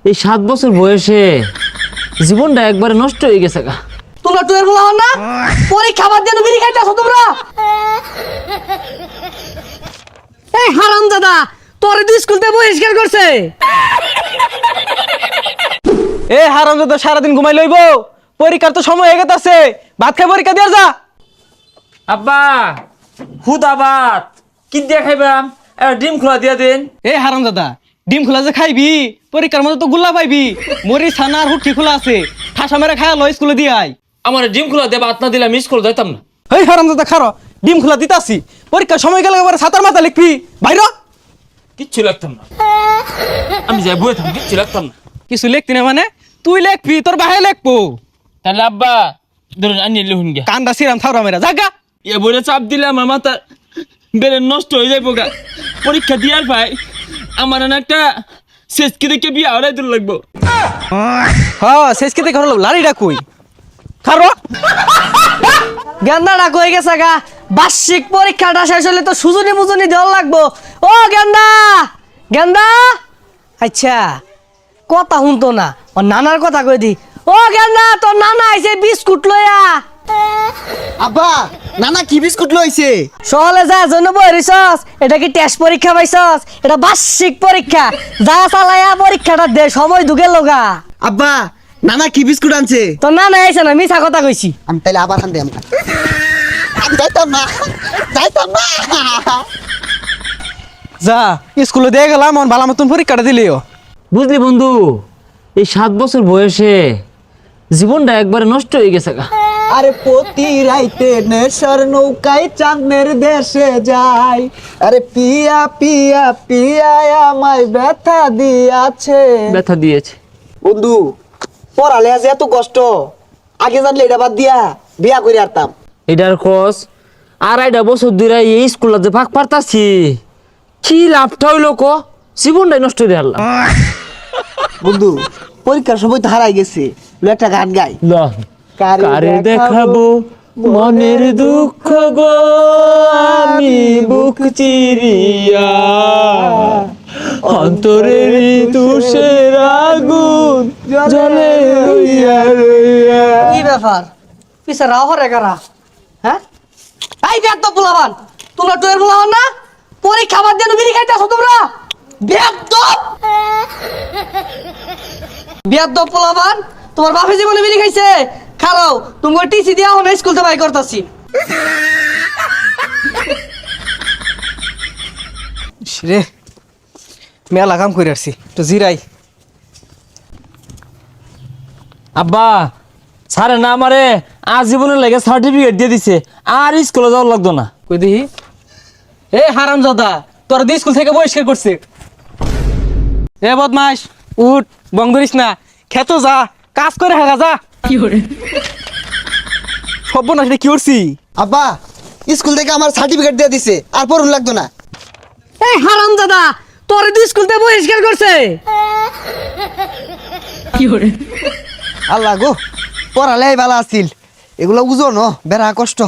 এই 7 বছর বয়সে জীবনটা একবারে নষ্ট হয়ে গেছে গা। তোমরা টুয়ের বলা হন না পরীক্ষা বাদ দিয়ে বিড়ি খাইতেছো তোমরা। এই হারামজাদা তোরে তো স্কুলতে বহিষ্কার করছে। এ হারামজাদা সারাদিন ঘুমাই লইব, পরীক্ষার তো সময় হয়ে গেছে, ভাত খাই পরীক্ষা দিয়ে যা। আব্বা হুদাবাদ কি দিয়ে খাইবাম? ডিম খোলা দিয়া দেন। এ হারামজাদা ডিম খোলা যে খাইবি, পরীক্ষার মধ্যে তো গুল্লা পাইবি। মরি ছানা আর হুটকি খোলা আছে, ঠাসা মেরে খায়া লো স্কুলে দিয়ে আই। আমার ডিম খোলা দেবা ভাত না দিলে মিস করে যাইতাম না। এই হারামজাদা খারো, ডিম খোলা দিতাছি, পরীক্ষার সময় গেলে এবারে ছাতার মাথা লিখবি বাইর। কিচ্ছু লাগতাম না, আমি যাই বয়ে থাকি, কিচ্ছু লাগতাম না। কিছু লিখতি না মানে? তুই লিখবি, তোর বাহে লিখবো। তাহলে আব্বা ধরুন আনিয়ে লিখুন গা। কান্দা সিরাম থাউরা মেরা জাগা। এ বইটা চাপ দিলে আমার মাথা বেড়ে নষ্ট হয়ে যাইব গা। পরীক্ষা দিয়ার ভাই আমার না একটা শেষকে দেখে বিয়ে হওয়াই দূর লাগবো। হ্যাঁ শেষকে দেখে হলো লাড়িটা কই খারো। গেন্দাটা কই গেছে গা? বার্ষিক পরীক্ষাটা শেষ হলে তো সুজনি মুজনি দেওয়া লাগবো। ও গেন্দা গেন্দা, আচ্ছা কথা শুনতো না, ও নানার কথা কই দি। ও গেন্দা তোর নানা আইছে বিস্কুট লইয়া। আব্বা নানা কি বিস্কুট লইছে? সহলে যা জন্য বইরিছস, এটা কি টেস্ট পরীক্ষা পাইছস? এটা বার্ষিক পরীক্ষা, যা চালায়া পরীক্ষাটা দে, সময় দুগে লগা। আব্বা নানা কি বিস্কুট আনছে? তোর নানা আইছে না, মিছা কথা কইছি। আমি তাইলে আবার আনতে আমি যাইতাম না, যাইতাম না। যা স্কুলে দিয়ে গেলাম, আমার ভালো মতন পরীক্ষাটা দিলিও। বুঝলি বন্ধু, এই 7 বছর বয়সে জীবনটা একবারে নষ্ট হয়ে গেছে গা। আরে প্রতি রাইতে নেশার নৌকায় চাঁদের দেশে যাই, আরে পিয়া পিয়া পিয়া আমায় ব্যথা দিয়াছে। ব্যথা দিয়েছে বন্ধু পড়ালে আজ এত কষ্ট, আগে জানলে এটা বাদ দিয়া বিয়া করে আরতাম। এটার খোঁজ 2.5 বছর ধরে এই স্কুলে যে ভাগ পারতাছি, কি লাভটা হইলো ক? জীবনটাই নষ্ট হয়ে হারলাম। বন্ধু পরীক্ষার সময় তো হারাই গেছে, একটা গান গাই। কারে দেখাবো মনের দুঃখ গো, আমি বুক চিরিয়া অন্তরের তুষের আগুন জ্বলে রইয়া রইয়া। কি ব্যাপার পিছে রাও হরে কারা? হ্যাঁ এই বেদ পোলাবান, তোমরা টুয়ের পোলাবান না? পরীক্ষা বাদ দিয়ে বিড়ি খাইতেছো তোমরা। বেদ পোলাবান, তোমার বাপে জীবনে বিড়ি খাইছে? খারাও তুমি টিসি দিয়া হন স্কুল থেকে বাই করতাছি। রে মেলা কাম করে আসছি, তো জিরাই। আব্বা স্যারে না আমারে আজীবনের লাগে সার্টিফিকেট দিয়ে দিছে, আর স্কুলে যাওয়ার লাগতো না। কই দেখি। এ হারামজাদা তোর দিয়ে স্কুল থেকে বহিষ্কার করছে। এ বদমাস উঠ, বং ধরিস না, খেতো যা, কাজ করে হাগা যা। কি করে সব না কি করছি? আব্বা স্কুল থেকে আমার সার্টিফিকেট দিয়ে দিছে, আর পড়ুন লাগতো না। এই হারামজাদা তোরে তো স্কুল থেকে বহিষ্কার করছে। আল্লাহ গো পড়ালে ভালো আছিল, এগুলো বুঝো ন বেড়া কষ্ট।